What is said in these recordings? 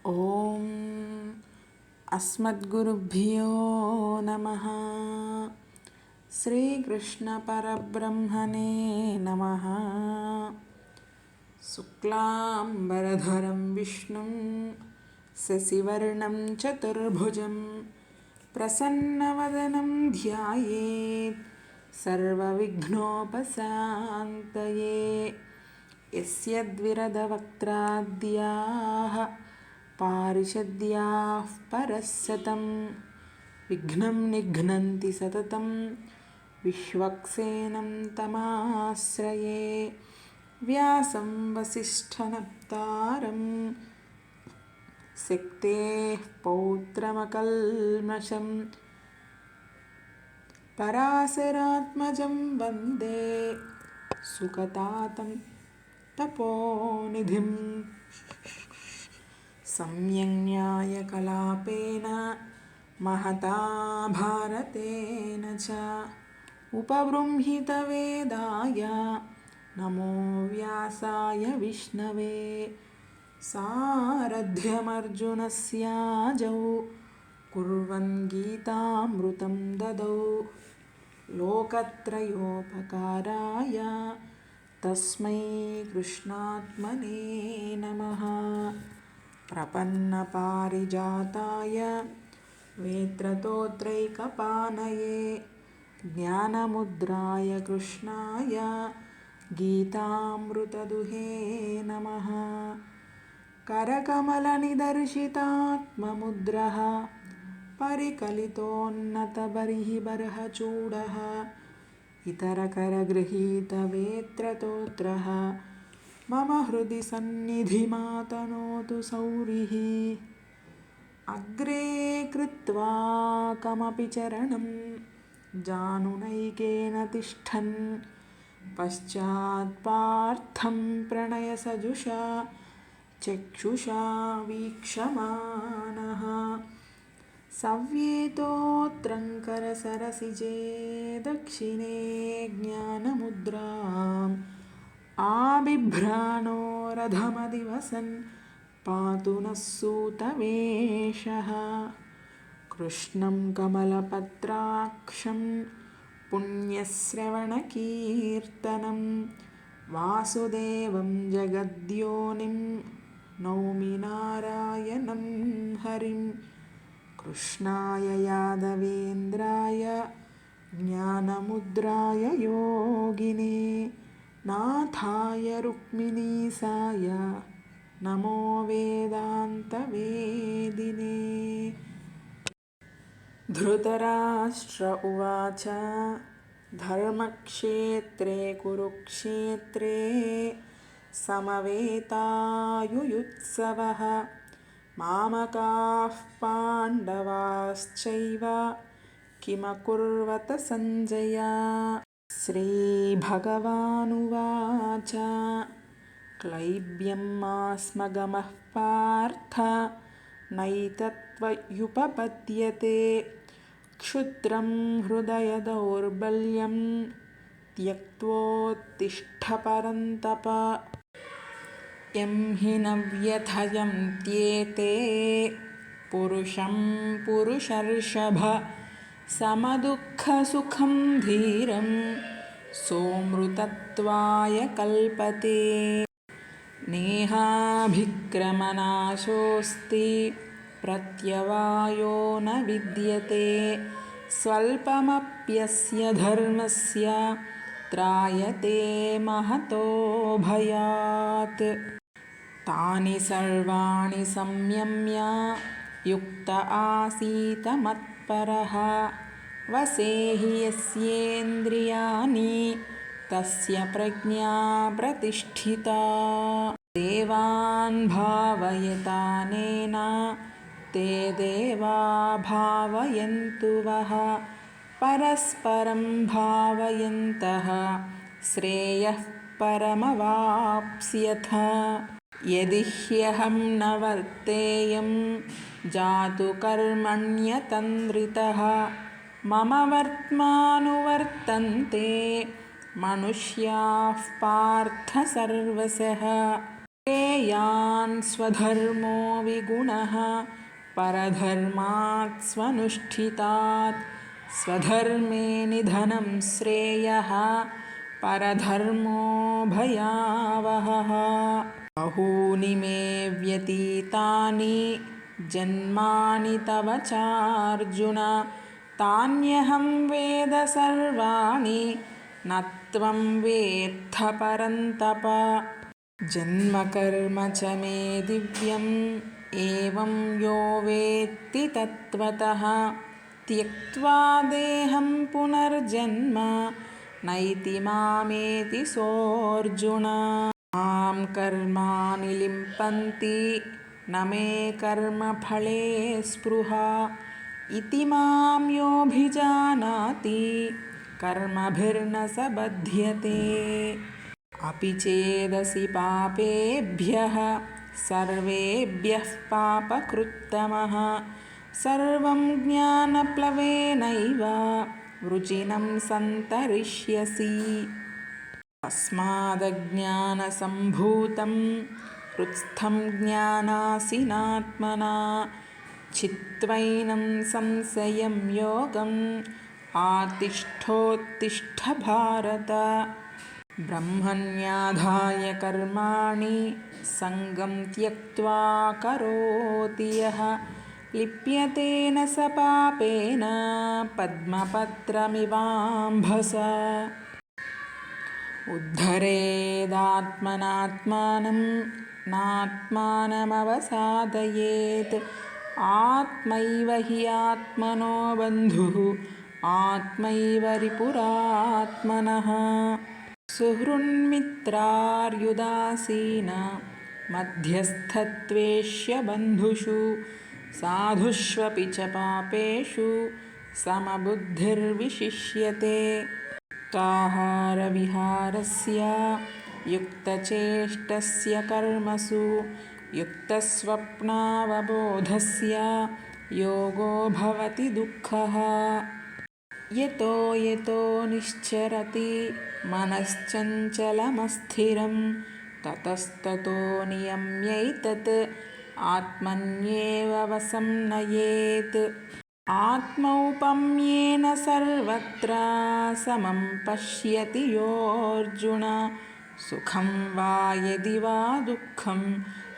ॐ अस्मद्गुरुभ्यो नमः। श्रीकृष्णपरब्रह्मणे नमः। शुक्लाम्बरधरं विष्णुं शशिवर्णं चतुर्भुजं प्रसन्नवदनं ध्यायेत् सर्वविघ्नोपशान्तये। यस्यद्विरदवक्त्राद्याः पारिषद्याः परस्सतं विघ्नं निघ्नन्ति सततं विश्वक्सेनं तमाश्रये। व्यासं वसिष्ठनप्तारं शक्तेः पौत्रमकल्मषं पराशरात्मजं वन्दे सुकतातं तपोनिधिं। सम्यग्न्यायकलापेन महता भारतेन च उपबृंहितवेदाय नमो व्यासाय विष्णवे। सारथ्यमर्जुनस्याजौ कुर्वन् गीतामृतं ददौ लोकत्रयोपकाराय तस्मै कृष्णात्मने नमः। प्रपन्नपारिजाताय वेत्रतोत्रैकपाणये ज्ञानमुद्राय कृष्णाय गीतामृतदुहे नमः। करकमलनिदर्शितात्ममुद्रः परिकलितोन्नतबर्हिबर्हचूडः इतरकरगृहीतवेत्रतोत्रः मम हृदि सन्निधिमातनोतु सौरिः। अग्रे कृत्वा कमपि चरणं जानुनैकेन तिष्ठन् पश्चात्पार्थं प्रणयसजुषा चक्षुषा वीक्षमाणः। सव्येतोऽत्रङ्करसरसिजे दक्षिणे ज्ञानमुद्राम् आबिभ्राणो रथमदिवसन् पातु नः सूतवेषः। कृष्णं कमलपत्राक्षं पुण्यश्रवणकीर्तनं वासुदेवं जगद्योनिं नौमि नारायणं हरिं। कृष्णाय यादवेन्द्राय ज्ञानमुद्राय योगिने नाथाय रुक्मिणीसाय नमो वेदान्तवेदिने। धृतराष्ट्र उवाच धर्मक्षेत्रे कुरुक्षेत्रे समवेतायुयुत्सवः मामकाः पाण्डवाश्चैव किमकुर्वत सञ्जय। श्रीभगवानुवाच क्लैब्यमास्मगमः पार्थ नैतत्त्वयुपपद्यते क्षुद्रं हृदयदौर्बल्यं त्यक्त्वोत्तिष्ठ परन्तप। यं हि न व्यथयन्त्येते पुरुषं पुरुषर्षभ समदुःखसुखं धीरं सोऽमृतत्वाय कल्पते। नेहाभिक्रमनाशोऽस्ति प्रत्यवायो न विद्यते स्वल्पमप्यस्य धर्मस्य त्रायते महतो भयात्। तानि सर्वाणि संयम्य युक्त आसीत मत्परः वशे हि यस्येन्द्रियाणि तस्य प्रज्ञा प्रतिष्ठिता। देवान् भावयतानेन ते देवा भावयन्तु वः परस्परं भावयन्तः श्रेयः परमवाप्स्यथ। यदि ह्यहं न वर्तेयं जातु कर्मण्यतन्द्रितः मम वर्त्मानुवर्तन्ते मनुष्याः पार्थ सर्वशः। ते श्रेयान् स्वधर्मो विगुणः परधर्मात् स्वनुष्ठितात् स्वधर्मे निधनं श्रेयः परधर्मो भयावहः। बहूनि मे व्यतीतानि जन्मानि तव चार्जुन तान्यहं वेद सर्वाणि न त्वं वेत्थ परन्तप। जन्मकर्म च मे दिव्यम् एवं यो वेत्ति तत्त्वतः त्यक्त्वा देहं पुनर्जन्म नैति मामेति सोऽर्जुन। मां कर्माणि लिम्पन्ति न मे कर्मफले स्पृहा इति मां योऽभिजानाति कर्मभिर्न स बध्यते। अपि चेदसि पापेभ्यः सर्वेभ्यः पापकृत्तमः सर्वं ज्ञानप्लवेनैव वृजिनं सन्तरिष्यसि। तस्मादज्ञानसम्भूतं हृत्स्थं ज्ञानासिनात्मना छित्त्वैनं संशयं योगम् आतिष्ठोत्तिष्ठ भारत। ब्रह्मण्याधाय कर्माणि सङ्गं त्यक्त्वा करोति यः लिप्यते न स पापेन पद्मपत्रमिवाम्भसा। उद्धरेदात्मनात्मानं नात्मानमवसादयेत् आत्मैव हि आत्मनो बन्धुः आत्मैव रिपुरात्मनः। सुहृन्मित्रार्युदासीन मध्यस्थत्वेष्य बन्धुषु साधुष्वपि च पापेषु समबुद्धिर्विशिष्यते। युक्ताहारविहारस्य युक्तचेष्टस्य कर्मसु युक्तस्वप्नावबोधस्य योगो भवति दुःखः। यतो यतो निश्चरति मनश्चञ्चलमस्थिरं ततस्ततो नियम्यैतत् आत्मन्येव वशं नयेत्। आत्मौपम्येन सर्वत्र समं पश्यति योऽर्जुन सुखं वा यदि वा दुःखं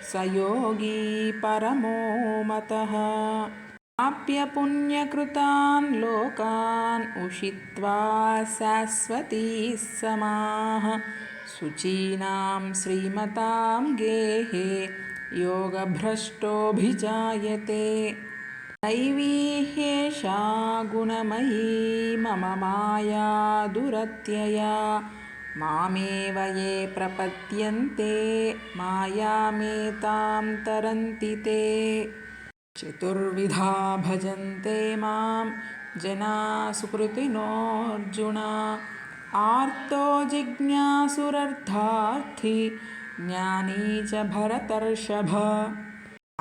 स योगी परमो मतः। प्राप्य पुण्यकृतान् लोकान् उषित्वा शाश्वतीः समाः शुचीनां श्रीमतां गेहे योगभ्रष्टोऽभिजायते। दैवी ह्येषा गुणमयी मम माया दुरत्यया मामेव ये प्रपद्यन्ते मायामेतां तरन्ति ते। चतुर्विधा भजन्ते मां जना सुकृतिनोऽर्जुन आर्तो जिज्ञासुरर्थार्थी ज्ञानी च भरतर्षभ।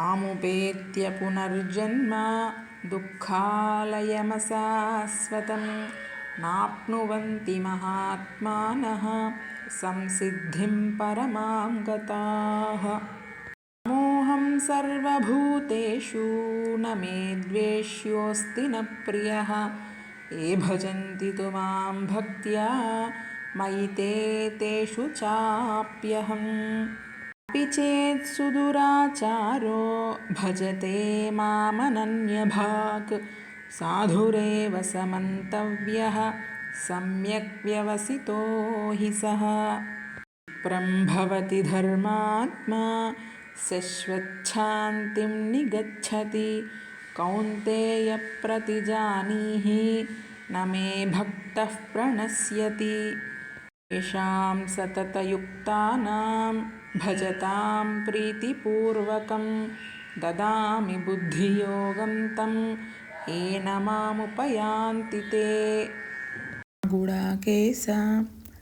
मामुपेत्य पुनर्जन्म दुःखालयमशाश्वतं नाप्नुवन्ति महात्मानः संसिद्धिं परमां गताः। मोहं सर्वभूतेषु न मे द्वेष्योऽस्ति न प्रियः ये भजन्ति तु मां भक्त्या मयि ते तेषु चाप्यहम्। अपि चेत् सुदुराचारो भजते मामनन्यभाक् साधुरेव समन्तव्यः सम्यक् व्यवसितो हि सः। विप्रं भवति धर्मात्मा शश्वच्छान्तिं निगच्छति कौन्तेय प्रतिजानीहि न मे भक्तः प्रणश्यति। येषां सततयुक्तानां भजतां प्रीतिपूर्वकं ददामि बुद्धियोगं तं येन मामुपयान्ति ते। गुडाकेश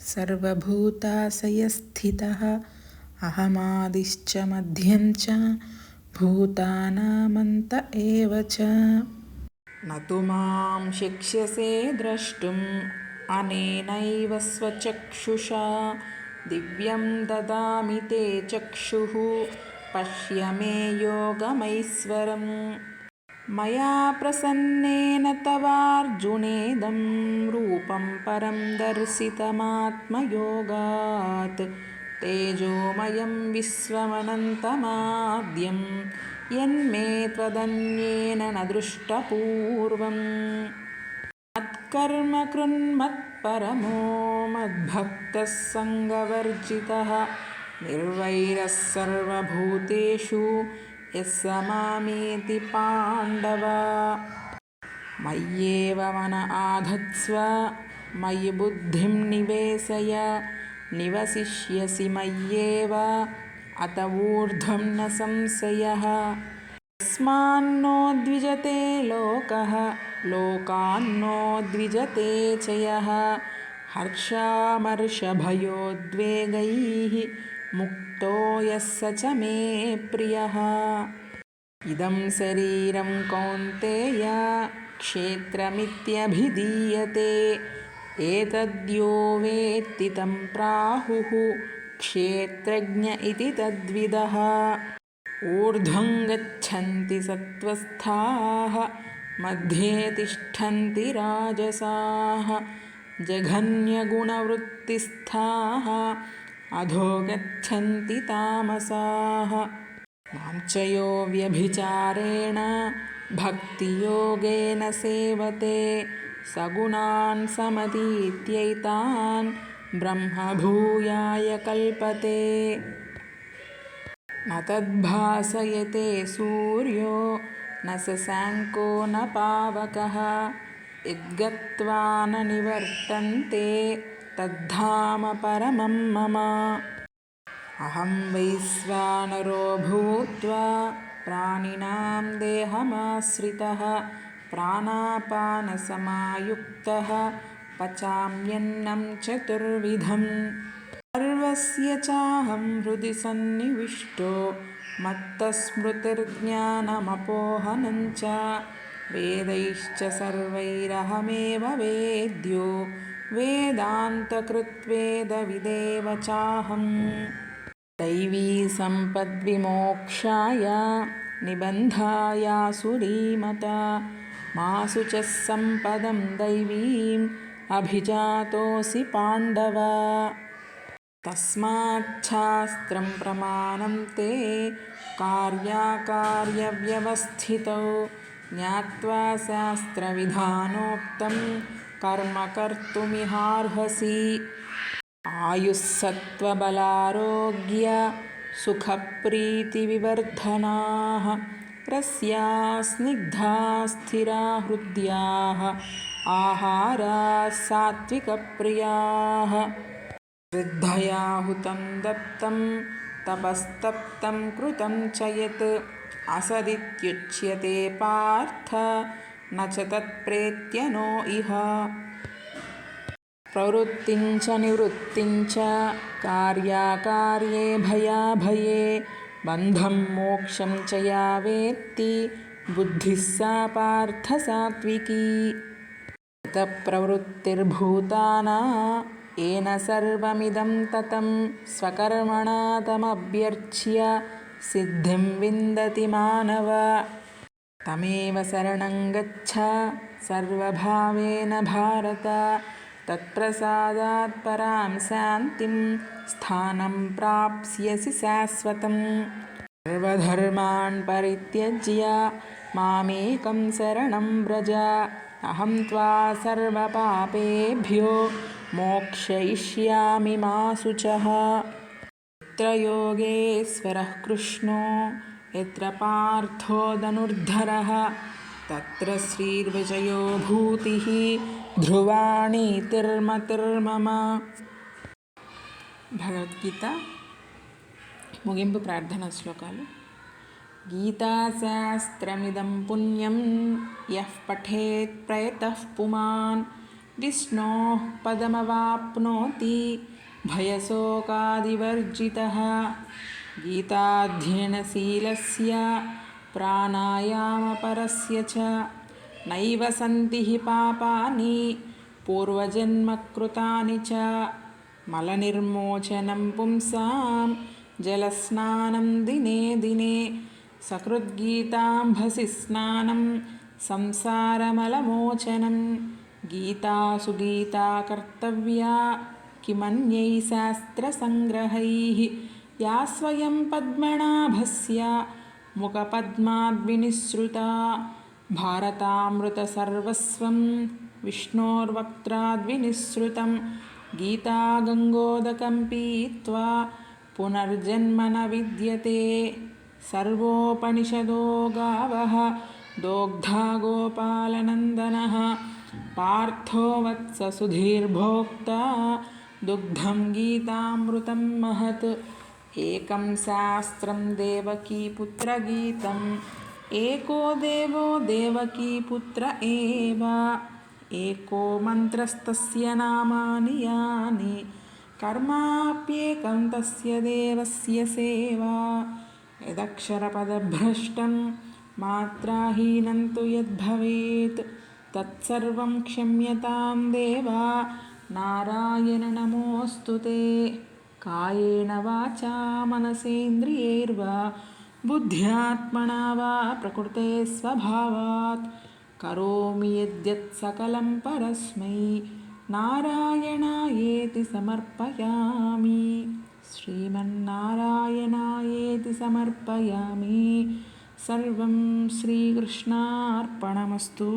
सर्वभूताशयस्थितः अहमादिश्च मध्यं च भूतानामन्त एव च। न तु मां शक्ष्यसे द्रष्टुम् अनेनैव स्वचक्षुषा दिव्यं ददामि ते चक्षुः पश्य मे योगमैश्वरम् मया प्रसन्नेन तवार्जुनेदं रूपं परं दर्शितमात्मयोगात् तेजोमयं विश्वमनन्तमाद्यं यन्मे त्वदन्येन न दृष्टपूर्वम् मत्कर्म कृन्मत्परमो मद्भक्तः सङ्गवर्जितः निर्वैरः सर्वभूतेषु यः स मामेति पाण्डव मय्येव मन आधत्स्व मयि बुद्धिं निवेशय निवसिष्यसि मय्येव अत ऊर्ध्वं न संशयः यस्मान्नो द्विजते लोकः लोकान्नो द्विजते च यः हर्षामर्षभयोद्वेगैः मुक्तो यः स च मे प्रियः इदं शरीरं कौन्तेय क्षेत्रमित्यभिधीयते एतद्यो वेत्ति तं प्राहुः क्षेत्रज्ञ इति तद्विदः ऊर्ध्वं गच्छन्ति सत्त्वस्थाः मध्ये तिष्ठन्ति राजसाः जघन्यगुणवृत्तिस्थाः अधो गच्छन्ति तामसाः माञ्चयो व्यभिचारेण भक्तियोगेन सेवते सगुणान् समतीत्यैतान् ब्रह्मभूयाय कल्पते न तद्भासयते सूर्यो न शशाङ्को न पावकः यद्गत्वा न निवर्तन्ते तद्धाम परमं मम अहं वैश्वानरो भूत्वा प्राणिनां देहमाश्रितः प्राणापानसमायुक्तः पचाम्यन्नं चतुर्विधम् सर्वस्य चाहं हृदि सन्निविष्टो मत्तस्मृतिर्ज्ञानमपोहनं च वेदैश्च सर्वैरहमेव वेद्यो वेदान्तकृत्वेदविदेव चाहम् दैवी सम्पद्विमोक्षाय निबन्धायासुरीमता मासु च सम्पदं दैवीम् अभिजातोऽसि पाण्डव तस्माच्छास्त्रं प्रमाणं ते कार्याकार्यव्यवस्थितौ ज्ञात्वा शास्त्रविधानोक्तं कर्म कर्तुमिहार्हसि आयुस्सत्त्वबलारोग्य सुखप्रीतिविवर्धनाः रस्याः स्निग्धाः स्थिरा हृद्याः आहाराः सात्विकप्रियाः श्रद्धया हुतं दत्तं तपस्तप्तं कृतं च यत् असदित्युच्यते पार्थ न च तत्प्रेत्य नो इह प्रवृत्तिं च निवृत्तिं च कार्याकार्ये भयाभये बन्धं मोक्षं च या वेत्ति बुद्धिः सा पार्थ सात्विकी प्रवृत्तिर्भूताना येन सर्वमिदं ततं स्वकर्मणा तमभ्यर्च्य सिद्धिं विन्दति मानव तमेव शरणं गच्छ सर्वभावेन भारत तत्प्रसादात् परां शान्तिं स्थानं प्राप्स्यसि शाश्वतम् सर्वधर्मान् परित्यज्य मामेकं शरणं व्रज अहं त्वा सर्वपापेभ्यो मोक्षयिष्यामि मा शुचः यत्र योगेश्वरः कृष्णो यत्र पार्थो धनुर्धरः तत्र श्रीर्विजयो भूतिः ध्रुवाणीतिर्मतिर्मम భగవద్గీత ముగింపు ప్రార్థనా శ్లోకాలు. గీతాశాస్త్రమిదం పుణ్యం యః పఠేత్ ప్రయతః పుమాన్ విష్ణోః పదమవాప్నోతి భయశోకాదివర్జితః. గీతాధ్యయనశీలస్య ప్రాణాయామపరస్య చ నైవ సంతి హి పాపాని పూర్వజన్మకృతాని చ मलनिर्मोचनं पुंसां जलस्नानं दिने दिने सकृद्गीताम्भसि स्नानं संसारमलमोचनं गीता सुगीता कर्तव्या किमन्यै शास्त्रसङ्ग्रहैः या स्वयं पद्मनाभस्य मुखपद्माद्विनिसृता भारतामृतसर्वस्वं विष्णोर्वक्त्राद्विनिसृतं गीता गङ्गोदकं पीत्वा पुनर्जन्म न विद्यते सर्वोपनिषदो गावः दोग्धा गोपालनन्दनः पार्थो वत्स सुधीर्भोक्ता दुग्धं गीतामृतं महत् एकं शास्त्रं देवकीपुत्रगीतम् एको देवो देवकीपुत्र एव एको मन्त्रस्तस्य नामानि यानि कर्माप्येकं तस्य देवस्य सेवा यदक्षरपदभ्रष्टं मात्राहीनं तु यद्भवेत् तत्सर्वं क्षम्यतां देवा नारायण नमोऽस्तु ते कायेन वाचा मनसेन्द्रियैर्वा बुद्ध्यात्मना वा प्रकृते स्वभावात् करोमि यद्यत् सकलं परस्मै नारायणायेति समर्पयामि श्रीमन्नारायणायेति समर्पयामि सर्वं श्रीकृष्णार्पणमस्तु।